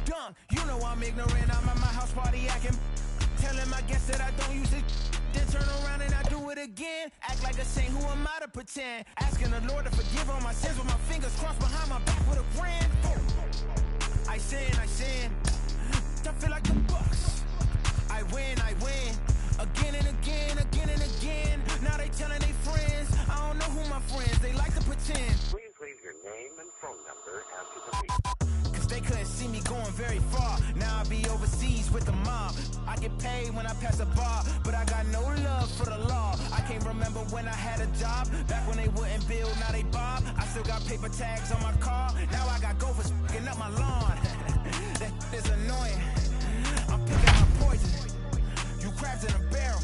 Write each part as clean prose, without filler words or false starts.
dunk. You know I'm ignorant. I'm at my house party acting. Telling my guests that I don't use it. Then turn around and I do it again. Act like a saint, who am I to pretend? Asking the Lord to forgive all my sins with my fingers crossed behind my back with a brand. I sin. I feel like the Bucks. I win. Again and again. Now they telling their friends. I don't know who my friends, they like to pretend. Please leave your name and phone number after the beep. Cause they couldn't see me going very far. Now I be overseas with the mob. I get paid when I pass a bar, but I got no love for the law. I can't remember when I had a job. Back when they wouldn't build, now they bob. I still got paper tags on my car. Now I got gophers f***ing up my lawn. That is annoying. I'm picking my poison. You crabs in a barrel,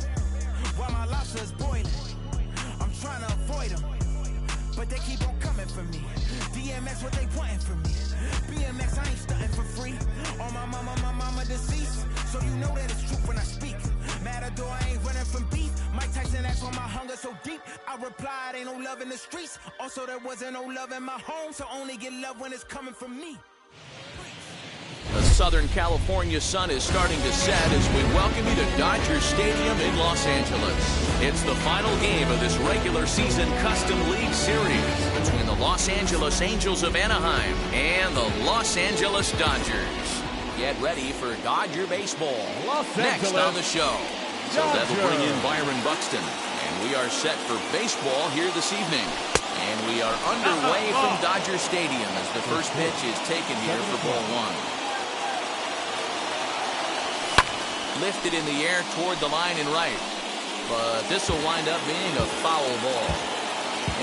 while my lobster is boiling. I'm trying to avoid them, but they keep on coming for me. DMX, what they wanting from me. BMX, I ain't stunting for free. On my mama deceased, so you know that it's true when I speak. Matador, I ain't running from beef. Mike Tyson asked why my hunger so deep. I replied, ain't no love in the streets. Also, there wasn't no love in my home, so only get love when it's coming from me. The Southern California sun is starting to set as we welcome you to Dodger Stadium in Los Angeles. It's the final game of this regular season Custom League Series between the Los Angeles Angels of Anaheim and the Los Angeles Dodgers. Get ready for Dodger baseball. Next on the show. So that'll bring in Byron Buxton. And we are set for baseball here this evening. And we are underway from Dodger Stadium as the first pitch is taken here for ball one. Lifted in the air toward the line and right. But this will wind up being a foul ball.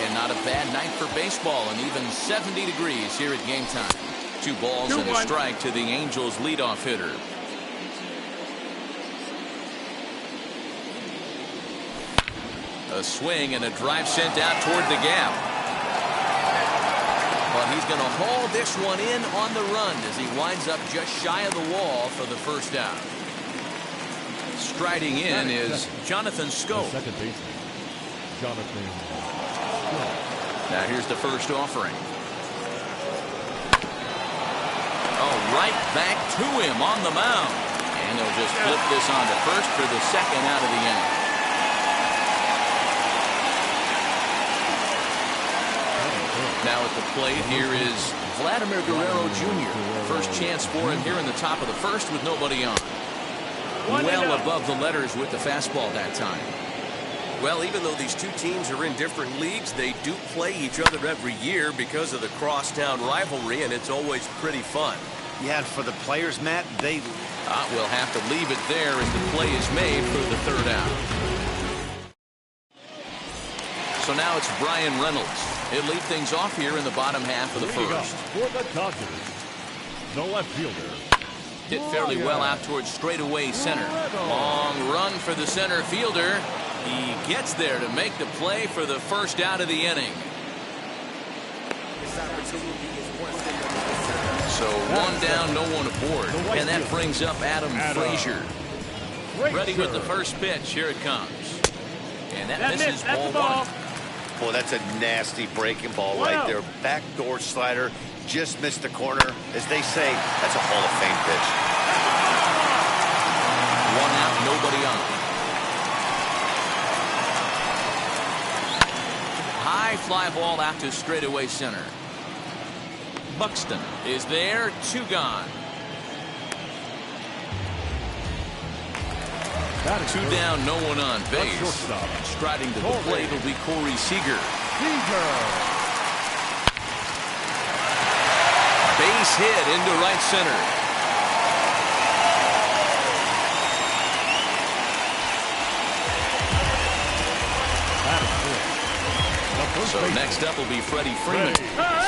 And not a bad night for baseball, and even 70 degrees here at game time. 2 balls and a strike to the Angels leadoff hitter. A swing and a drive sent out toward the gap. But he's going to haul this one in on the run as he winds up just shy of the wall for the first out. Striding in is Jonathan Scope. Second baseman, Jonathan. Now here's the first offering. Oh, right back to him on the mound. And they'll just flip this on to first for the second out of the inning. Now at the plate here is Vladimir Guerrero Jr. First chance for him here in the top of the first with nobody on. Well above the letters with the fastball that time. Well, even though these two teams are in different leagues, they do play each other every year because of the crosstown rivalry, and it's always pretty fun. Yeah, and for the players, Matt, they... We'll have to leave it there as the play is made for the third out. So now it's Brian Reynolds. He'll lead things off here in the bottom half of the first. For the Dodgers, the left fielder. Hit fairly well out towards straightaway center. Long run for the center fielder. He gets there to make the play for the first out of the inning. So one down, no one aboard. And that brings up Adam Frazier. Ready with the first pitch. Here it comes. And that misses ball one. Boy, that's a nasty breaking ball right there. Backdoor slider. Just missed the corner. As they say, that's a Hall of Fame pitch. One out, nobody on. High fly ball out to straightaway center. Buxton is there, 2 gone. 2 down, no one on base. Striding to the plate will be Corey Seager. Base hit into right center. So next up will be Freddie Freeman.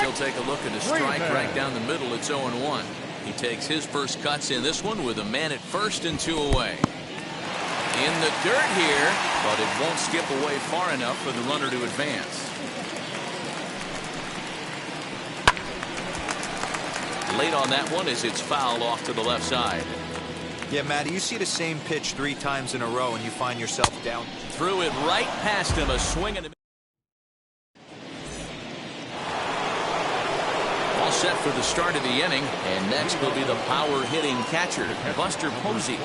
He'll take a look at a strike right down the middle. It's 0-1. He takes his first cuts in this one with a man at first and 2 away. In the dirt here, but it won't skip away far enough for the runner to advance. Late on that one as it's fouled off to the left side. Yeah, Matt, you see the same pitch 3 times in a row and you find yourself down. Threw it right past him, a swing and a set for the start of the inning. And next will be the power-hitting catcher, Buster Posey.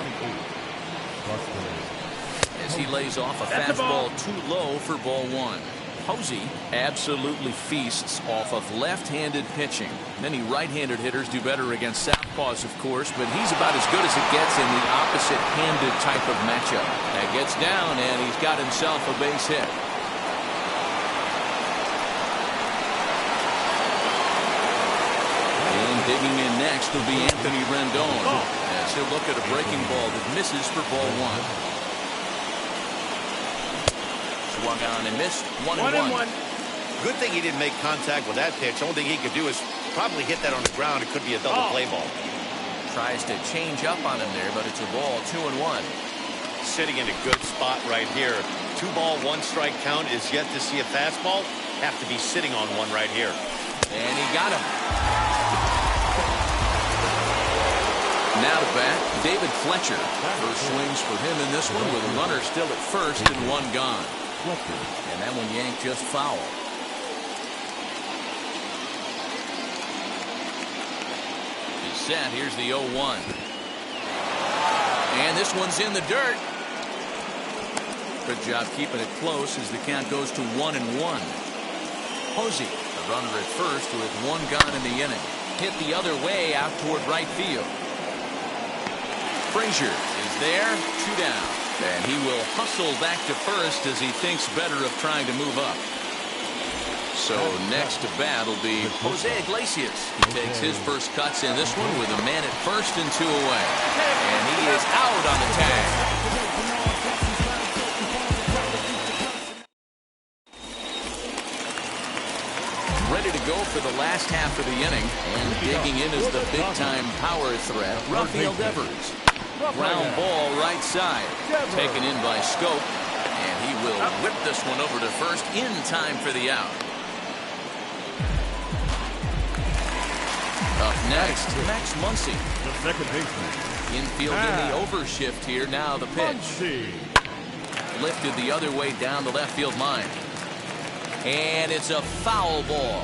As he lays off a fastball too low for ball one. Posey absolutely feasts off of left-handed pitching. Many right-handed hitters do better against southpaws, of course, but he's about as good as it gets in the opposite-handed type of matchup. That gets down, and he's got himself a base hit. And digging in next will be Anthony Rendon. As he'll look at a breaking ball that misses for ball one. Swung on and missed. 1-1. Good thing he didn't make contact with that pitch. Only thing he could do is probably hit that on the ground. It could be a double play ball. Tries to change up on him there, but it's a ball. 2-1. Sitting in a good spot right here. 2-ball, 1-strike count is yet to see a fastball. Have to be sitting on one right here. And he got him. Now to bat, David Fletcher. First swings for him in this one with a runner still at first and one gone. And that one yanked just foul. He's set. Here's the 0-1. And this one's in the dirt. Good job keeping it close as the count goes to 1-1. Posey, the runner at first with one gone in the inning. Hit the other way out toward right field. Frazier is there, 2 down. And he will hustle back to first as he thinks better of trying to move up. So next to bat will be Jose Iglesias. He takes his first cuts in this one with a man at first and 2 away. And he is out on the tag. Ready to go for the last half of the inning. And digging in is the big-time power threat, Rafael Devers. Ground ball right side. Taken in by Scope. And he will whip this one over to first in time for the out. Up next, Max Muncy. The second baseman. Infield in the overshift here. Now the pitch. Lifted the other way down the left field line. And it's a foul ball.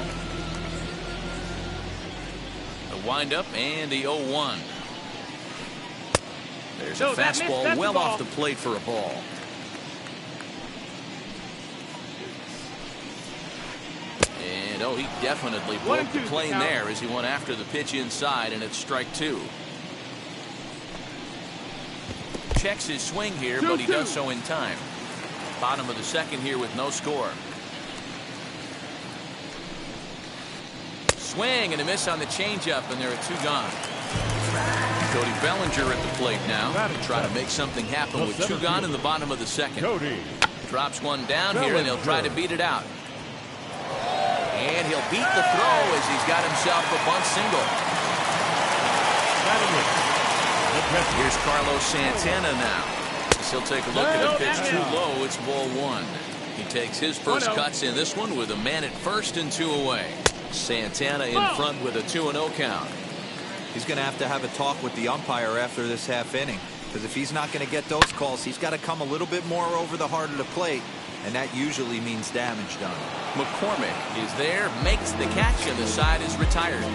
The windup and the 0-1. There's a fastball well off the plate for a ball. And he definitely broke the plane there as he went after the pitch inside, and it's strike 2. Checks his swing here, but he does so in time. Bottom of the second here with no score. Swing and a miss on the changeup, and there are 2 gone. Cody Bellinger at the plate now. Try to make something happen with 2 gone in the bottom of the second. Cody. Drops one down here, and he'll try to beat it out. And he'll beat the throw as he's got himself a bunt single. Here's Carlos Santana now. He'll take a look at a pitch too low. It's ball 1. He takes his first cuts in this one with a man at first and 2 away. Santana in front with a 2-0 count. He's going to have a talk with the umpire after this half inning, because if he's not going to get those calls, he's got to come a little bit more over the heart of the plate, and that usually means damage done. McCormick is there, makes the catch, and the side is retired.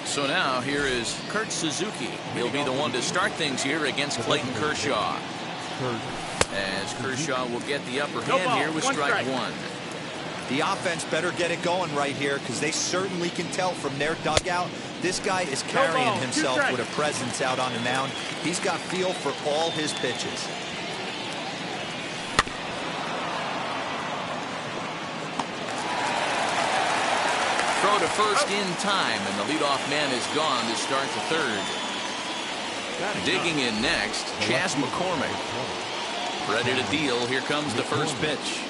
So now here is Kurt Suzuki. He'll be the one to start things here against Clayton Kershaw. As Kershaw will get the upper hand here with strike 1. The offense better get it going right here, because they certainly can tell from their dugout this guy is carrying himself with a presence out on the mound. He's got feel for all his pitches. Throw to first in time, and the leadoff man is gone to start the third. Digging in next, Chas McCormick. Ready to deal. Here comes the first pitch.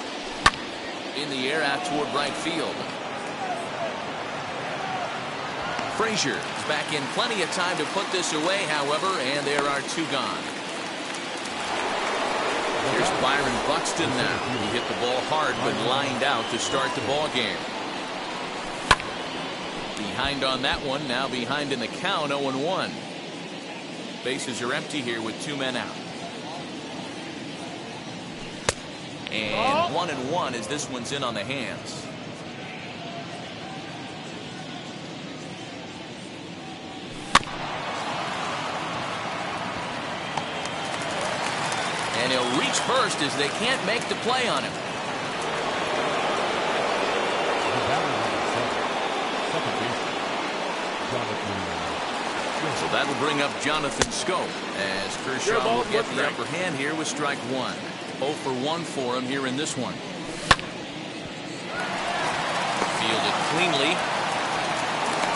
In the air out toward right field. Frazier is back in plenty of time to put this away, however, and there are 2 gone. Here's Byron Buxton now. He hit the ball hard but lined out to start the ball game. Behind on that one, now behind in the count, 0-1. Bases are empty here with 2 men out. And 1-1 as this one's in on the hands. And he'll reach first as they can't make the play on him. So that'll bring up Jonathan Scope as Kershaw will get the upper hand here with strike one. 0 for 1 for him here in this one. Fielded cleanly.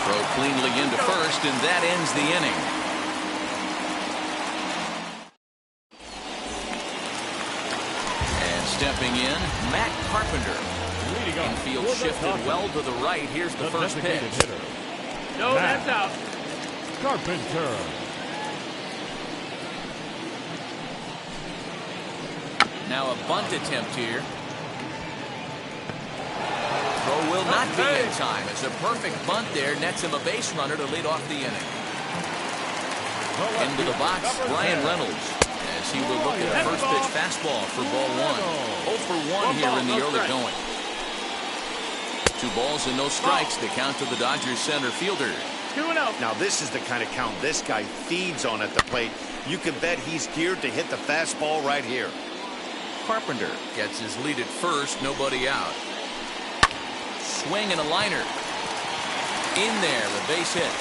Throw cleanly into first, and that ends the inning. And stepping in, Matt Carpenter. Infield shifted well to the right. Here's the first pitch. No, that's out. Carpenter. Now a bunt attempt here. Throw will not be in time. It's a perfect bunt there. Nets him a base runner to lead off the inning. Into the box, Brian Reynolds, as he will look at a first pitch fastball for ball one. 0 for 1 here in the early going. 2 balls and no strikes. The count to the Dodgers center fielder. 2-0. Now this is the kind of count this guy feeds on at the plate. You can bet he's geared to hit the fastball right here. Carpenter gets his lead at first, nobody out. Swing and a liner. In there, the base hit.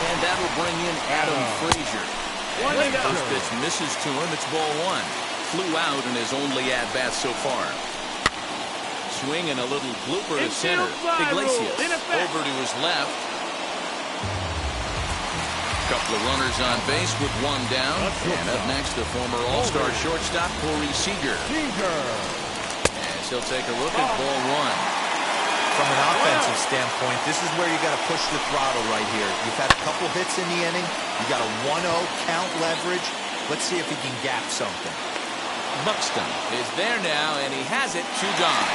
And that'll bring in Adam Frazier. And the first pitch misses to him. It's ball one. Flew out in his only at-bat so far. Swing and a little blooper to center. Iglesias over to his left. Couple of runners on base with one down. And up next, the former All-Star shortstop, Corey Seager. As he'll take a look at ball one. From an offensive standpoint, this is where you got to push the throttle right here. You've had a couple hits in the inning. You got a 1-0 count leverage. Let's see if he can gap something. Buxton is there now, and he has it 2 gone.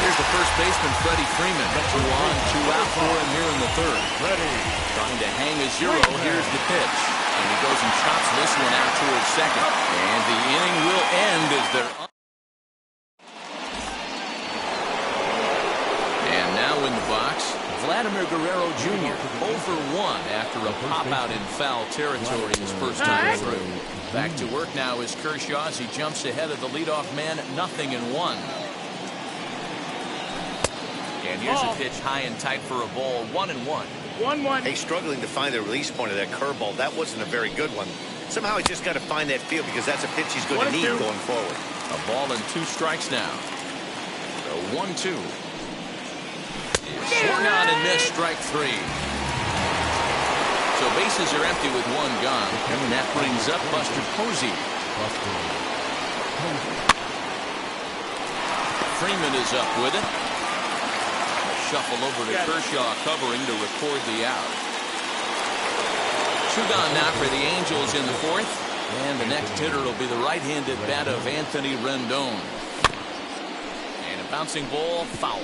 Here's the first baseman, Freddie Freeman. 2 on, 2 out for him here in the third. Trying to hang a 0. Here's the pitch. And he goes and chops this one out towards second. And the inning will end as they're in the box, Vladimir Guerrero Jr. 0 for 1 after a pop-out in foul territory his first time through. Back to work now is Kershaw as he jumps ahead of the leadoff man, 0-1. And here's a pitch high and tight for a ball, 1-1. 1-1. Hey, struggling to find the release point of that curveball. That wasn't a very good one. Somehow he's just got to find that feel because that's a pitch he's going to need going forward. A ball and 2 strikes now. So 1-2. Swung on and missed, strike 3. So bases are empty with 1 gone. And that brings up Buster Posey. Freeman is up with it. A shuffle over to Kershaw covering to record the out. 2 gone now for the Angels in the 4th. And the next hitter will be the right-handed bat of Anthony Rendon. And a bouncing ball, foul.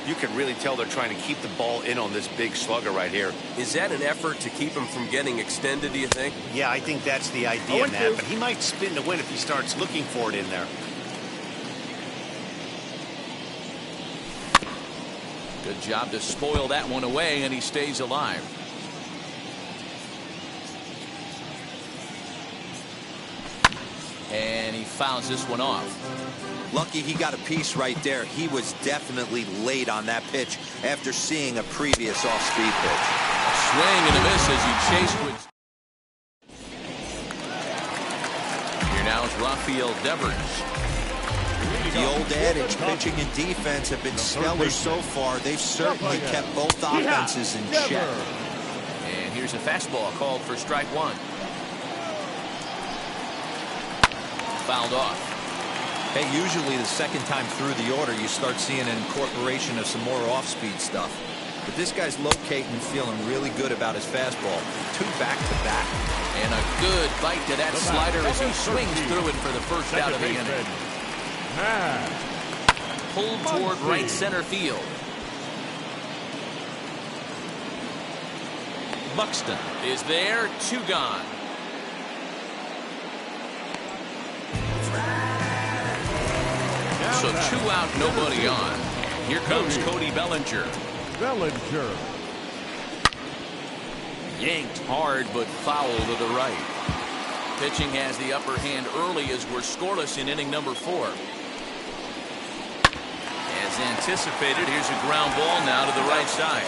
You can really tell they're trying to keep the ball in on this big slugger right here. Is that an effort to keep him from getting extended, do you think? Yeah, I think that's the idea, Nat, but he might spin to win if he starts looking for it in there. Good job to spoil that one away, and he stays alive. And he fouls this one off. Lucky he got a piece right there. He was definitely late on that pitch after seeing a previous off-speed pitch. A swing and a miss as he chased with. Here now is Rafael Devers. The old adage, pitching and defense have been stellar so far. They've certainly kept both offenses in check. And here's a fastball called for strike 1. Fouled off. Hey, usually the second time through the order, you start seeing an incorporation of some more off-speed stuff. But this guy's locating and feeling really good about his fastball. 2 back-to-back. And a good bite to that slider as he swings through it for the first out of the inning. Pulled toward right center field. Buxton is there, 2 gone. So 2 out, nobody on. Here comes Cody Bellinger. Bellinger. Yanked hard, but foul to the right. Pitching has the upper hand early as we're scoreless in inning number 4. As anticipated, here's a ground ball now to the right side.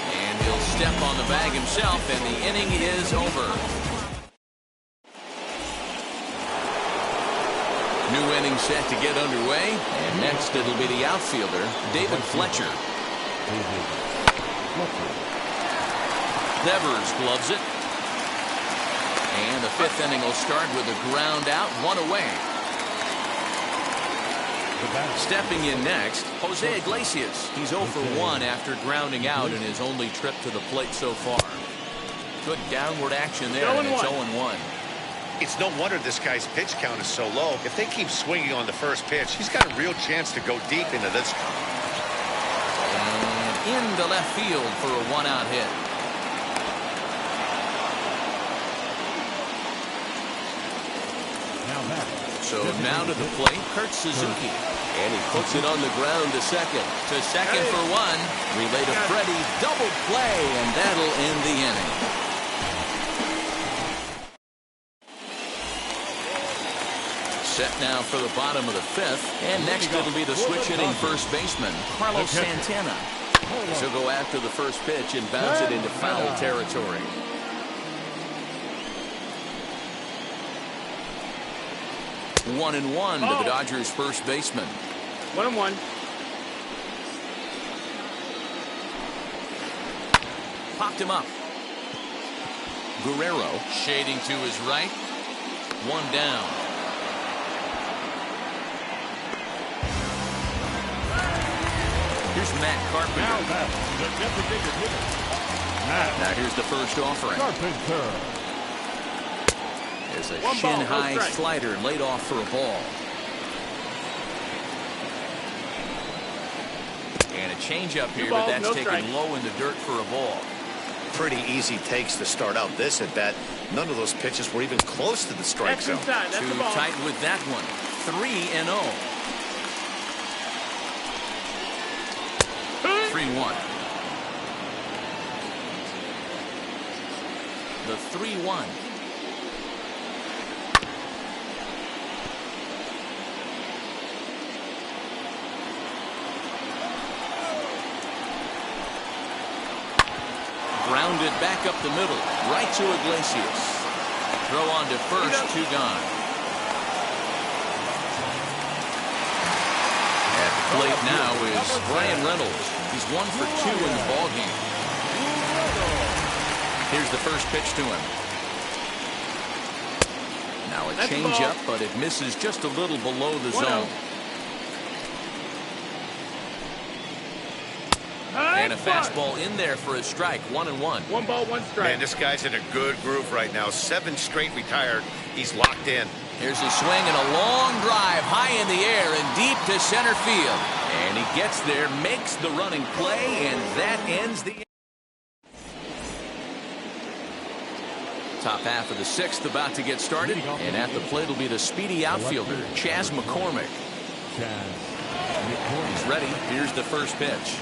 And he'll step on the bag himself, and the inning is over. New inning set to get underway, and next it'll be the outfielder, David Fletcher. Devers gloves it. And the 5th inning will start with a ground out, 1 away. Stepping in next, Jose Iglesias. He's 0 for 1 after grounding out in his only trip to the plate so far. Good downward action there, and it's 0-1. It's no wonder this guy's pitch count is so low. If they keep swinging on the first pitch, he's got a real chance to go deep into this. And into left field for a 1-out hit. So now to the plate, Kurt Suzuki. And he puts it on the ground to second. To second for 1. Relay to Freddie. Double play, and that'll end the inning. Set now for the bottom of the 5th. And next it'll be the switch hitting first baseman, Carlos Santana. So go after the first pitch and bounce it into foul territory. 1-1 to the Dodgers first baseman. 1-1. Popped him up. Guerrero shading to his right. 1 down. Here's Matt Carpenter. Now here's the first offering. Carpenter. There's a shin-high slider laid off for a ball. And a changeup here, but that's taken low in the dirt for a ball. Pretty easy takes to start out this at bat. None of those pitches were even close to the strike zone. Too tight with that one. 3-0. 3-1. The 3-1. Grounded back up the middle, right to Iglesias. Throw on to first, 2 gone. At the plate now is Brian Reynolds. He's 1 for 2 in the ballgame. Here's the first pitch to him. Now a changeup, but it misses just a little below the zone. And a fastball in there for a strike. 1-1. 1 ball, 1 strike. Man, this guy's in a good groove right now. 7 straight retired. He's locked in. Here's a swing and a long drive high in the air and deep to center field. And he gets there, makes the running play, and that ends the top half of the 6th about to get started. And at the plate will be the speedy outfielder, Chas McCormick. He's ready. Here's the first pitch.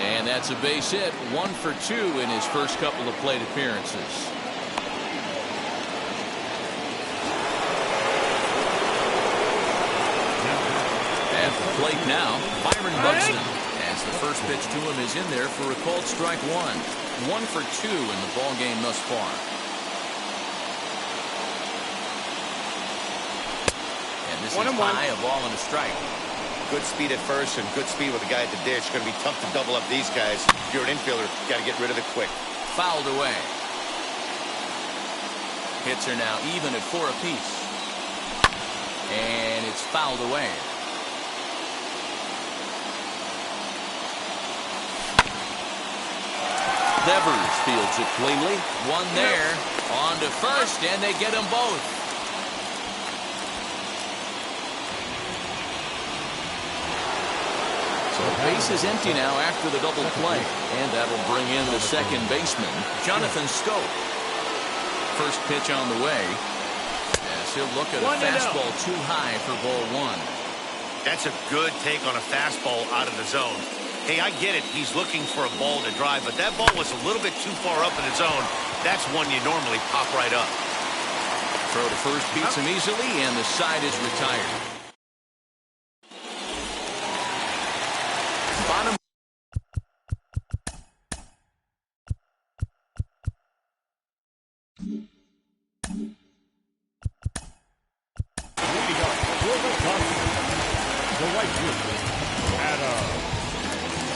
And that's a base hit. 1 for 2 in his first couple of plate appearances. At the plate now, Byron Buxton. As the first pitch to him is in there for a called strike 1. 1 for 2 in the ball game thus far. And this is high, a ball and a strike. Good speed at first and good speed with the guy at the ditch. Going to be tough to double up these guys. If you're an infielder, got to get rid of it quick. Fouled away. Hits are now even at 4 apiece. And it's fouled away. Devers fields it cleanly. One there. On to first, and they get them both. So the base is empty now after the double play. And that'll bring in the second baseman, Jonathan Scope. First pitch on the way. As he'll look at a fastball too high for ball one. That's a good take on a fastball out of the zone. Hey, I get it. He's looking for a ball to drive, but that ball was a little bit too far up in the zone. That's one you normally pop right up. Throw to first beats him easily, and the side is retired. Bottom. The right fielder, Adam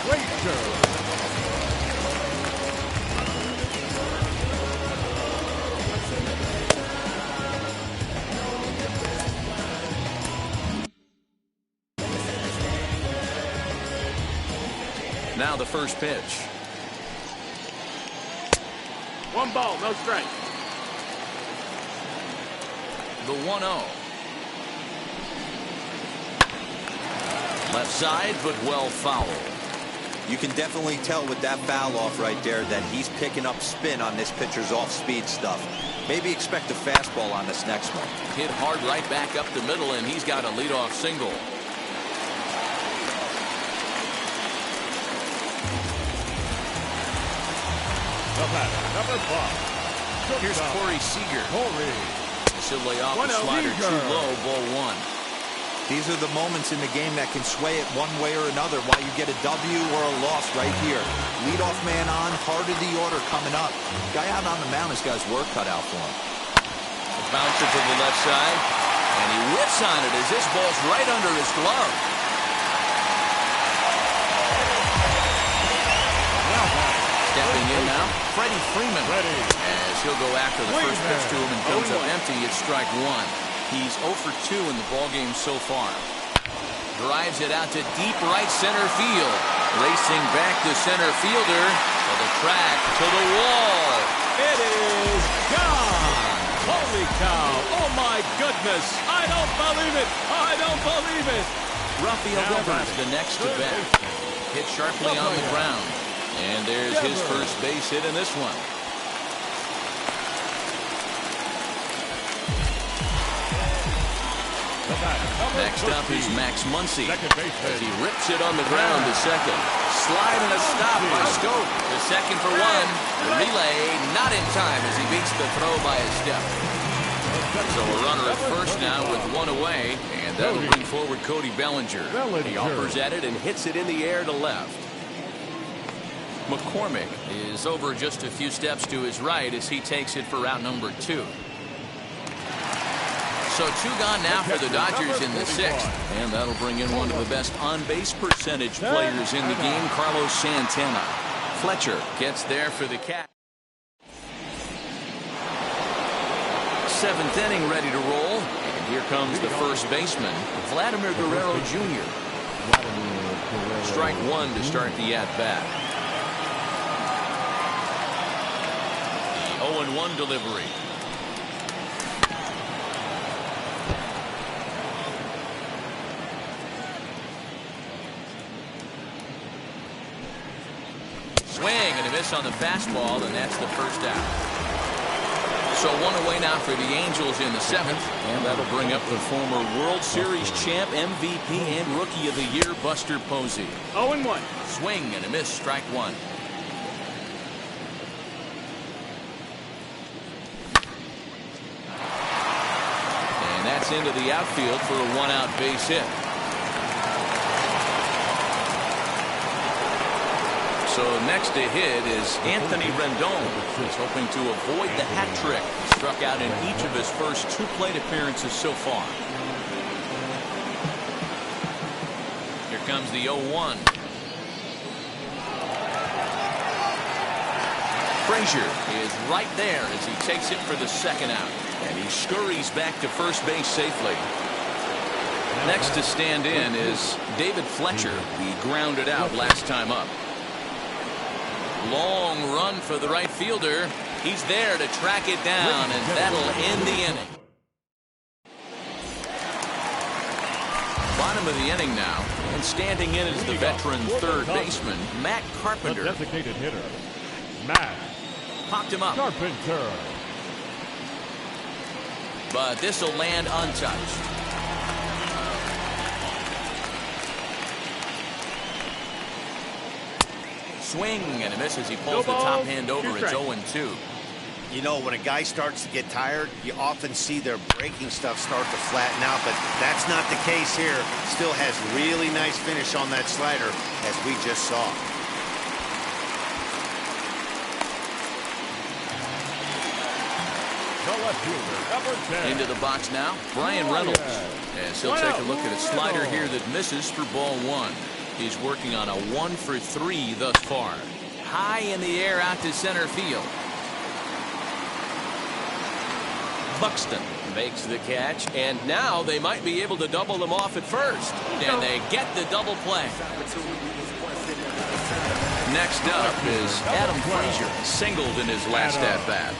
Fletcher. Now the first pitch. One ball, no strike. The 1-0. Left side, but well fouled. You can definitely tell with that foul off right there that he's picking up spin on this pitcher's off-speed stuff. Maybe expect a fastball on this next one. Hit hard right back up the middle, and he's got a leadoff single. The batter, number 5. Here's Corey Seager. He'll lay off the 1-0 slider Seager. too low, ball one. These are the moments in the game that can sway it one way or another, why you get a W or a loss right here. Leadoff man on, heart of the order coming up. Guy out on the mound has got his work cut out for him. A bouncer to the left side, and he whips on it as this ball's right under his glove. Stepping in now, Freddie Freeman. As he'll go after the first pitch to him and comes up empty, it's strike one. He's 0 for 2 in the ballgame so far. Drives it out to deep right center field. Racing back to center fielder. To the track, to the wall. It is gone. Holy cow. Oh, my goodness. I don't believe it. I don't believe it. Rafael Devers the next to bat. Hit sharply on the ground. And there's his first base hit in this one. Next up is Max Muncy as he rips it on the ground to second. Slide and a stop by Scope. The second for one. The relay not in time as he beats the throw by a step. So a runner at first now with one away, and that'll bring forward Cody Bellinger. He offers at it and hits it in the air to left. McCormick is over just a few steps to his right as he takes it for route number 2. So 2 gone now for the Dodgers in the 6th. And that'll bring in one of the best on-base percentage players in the game, Carlos Santana. Fletcher gets there for the Cats. 7th inning ready to roll. And here comes the first baseman, Vladimir Guerrero Jr. Strike one to start the at-bat. The 0-1 delivery. Swing and a miss on the fastball, and that's the first out. So one away now for the Angels in the 7th, and that'll bring up the former World Series champ, MVP, and Rookie of the Year, Buster Posey. 0-1. Swing and a miss, strike one. And that's into the outfield for a one-out base hit. So next to hit is Anthony Rendon. He's hoping to avoid the hat trick. He struck out in each of his first 2 plate appearances so far. Here comes the 0-1. Frazier is right there as he takes it for the second out. And he scurries back to first base safely. Next to stand in is David Fletcher. He grounded out last time up. Long run for the right fielder. He's there to track it down, and that'll end the inning. Bottom of the inning now, and standing in is the veteran third baseman, Matt Carpenter. The designated hitter, Matt Popped him up. Carpenter. But this will land untouched. Swing and a miss as he pulls the top hand over. It's 0-2. You know, when a guy starts to get tired, you often see their breaking stuff start to flatten out, but that's not the case here. Still has really nice finish on that slider, as we just saw. The left fielder, number 10. Into the box now, Brian Reynolds. As he'll take a look at a slider here that misses for ball one. He's working on a 1-for-3 thus far. High in the air out to center field. Buxton makes the catch, and now they might be able to double them off at first. And they get the double play. Next up is Adam Frazier, singled in his last at-bat.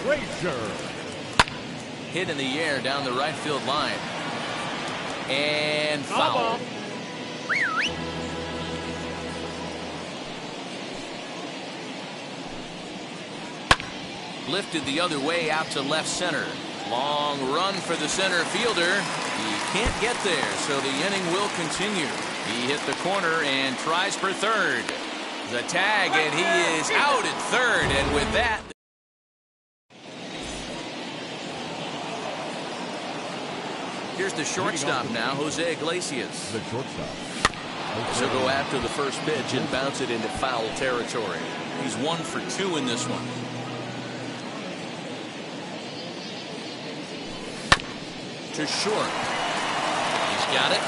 Frazier. Hit in the air down the right field line. And foul. Lifted the other way out to left center. Long run for the center fielder. He can't get there, so the inning will continue. He hit the corner and tries for third. The tag, and he is out at third, and with that... Here's the shortstop now, Jose Iglesias. The shortstop. So go after the first pitch and bounce it into foul territory. He's 1 for 2 in this one. To short. He's got it.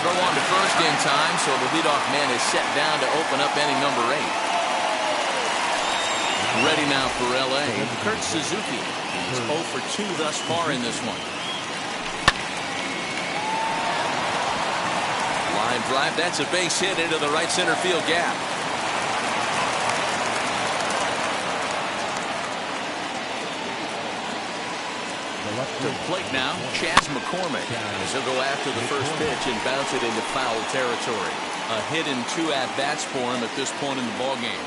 Throw on to first in time, so the leadoff man is set down to open up inning number 8. Ready now for L.A., Kurt Suzuki. He's 0 for 2 thus far in this one. Line drive, that's a base hit into the right center field gap. To the plate now, Chas McCormick. As he'll go after the first pitch and bounce it into foul territory. A hit in 2 at-bats for him at this point in the ballgame.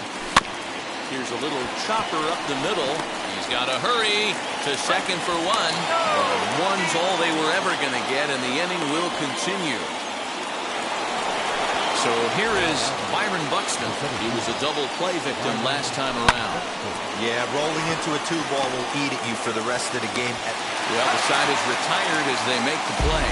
Here's a little chopper up the middle. He's got to hurry to second for 1. One's all they were ever going to get, and the inning will continue. So here is Byron Buxton. He was a double play victim last time around. Yeah, rolling into a 2-ball will eat at you for the rest of the game. Well, the side is retired as they make the play.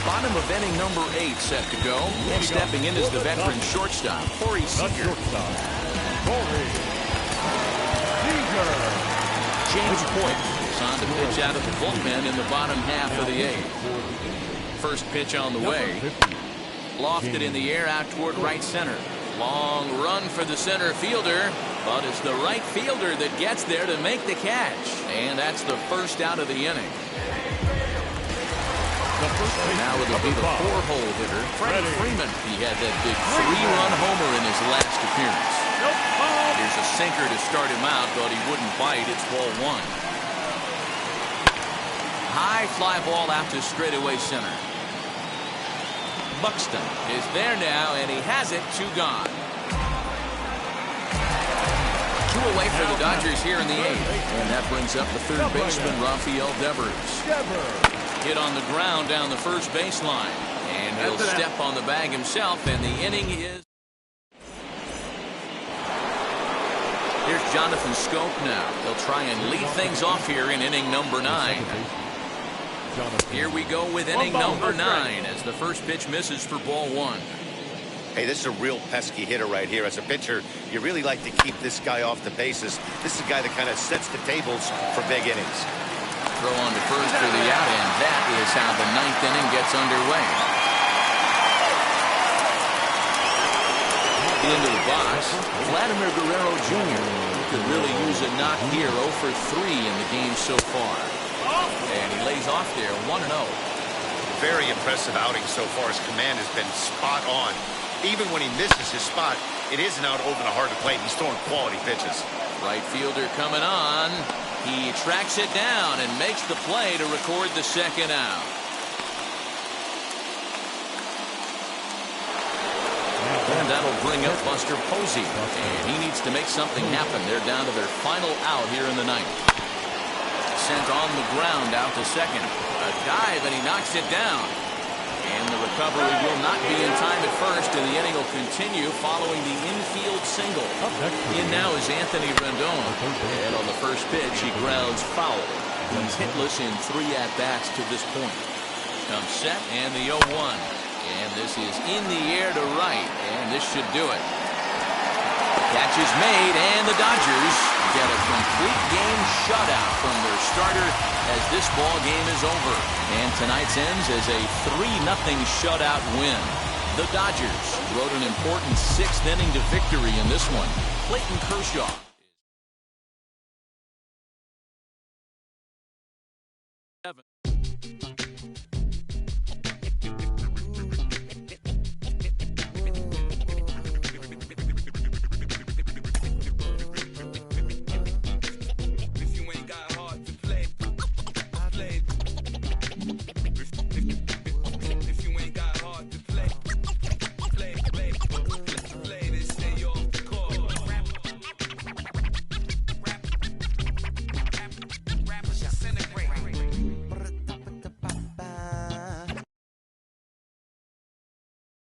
Bottom of inning number 8 set to go. And stepping in is the veteran shortstop, Corey Seager. James Hoyt is on to pitch out of the bullpen in the bottom half of the 8th. First pitch on the way. Lofted in the air out toward right center. Long run for the center fielder, but it's the right fielder that gets there to make the catch. And that's the first out of the inning. Now it'll be the 4-hole hitter, Freddie Freeman. He had that big 3-run homer in his last appearance. Here's a sinker to start him out, but he wouldn't bite. It's ball 1. High fly ball out to straightaway center. Buxton is there now, and he has it. 2 gone. 2 away for the Dodgers here in the 8th. And that brings up the third baseman, Rafael Devers. Hit on the ground down the first baseline. And he'll step on the bag himself, and the inning is... Here's Jonathan Scope now. He'll try and lead things off here in inning number 9. Here we go with inning number 9 as the first pitch misses for ball 1. Hey, this is a real pesky hitter right here. As a pitcher, you really like to keep this guy off the bases. This is a guy that kind of sets the tables for big innings. Throw on to first for the out, and that is how the 9th inning gets underway. Into the box, Vladimir Guerrero Jr. could really use a knock here. 0 for 3 in the game so far. And he lays off there, 1-0. very impressive outing so far. His command has been spot on. Even when he misses his spot, it isn't out over the heart of the plate. He's throwing quality pitches. Right fielder coming on. He tracks it down and makes the play to record the second out. And that'll bring up Buster Posey. And he needs to make something happen. They're down to their final out here in the ninth. Sent on the ground out to second. A dive, and he knocks it down. And the recovery will not be in time at first, and the inning will continue following the infield single. In now is Anthony Rendon. And on the first pitch, he grounds foul. He's hitless in 3 at-bats to this point. Comes set, and the 0-1. And this is in the air to right, and this should do it. Catch is made, and the Dodgers get a complete game shutout from their starter as this ball game is over. And tonight's ends as a 3-0 shutout win. The Dodgers rode an important 6th inning to victory in this one. Clayton Kershaw.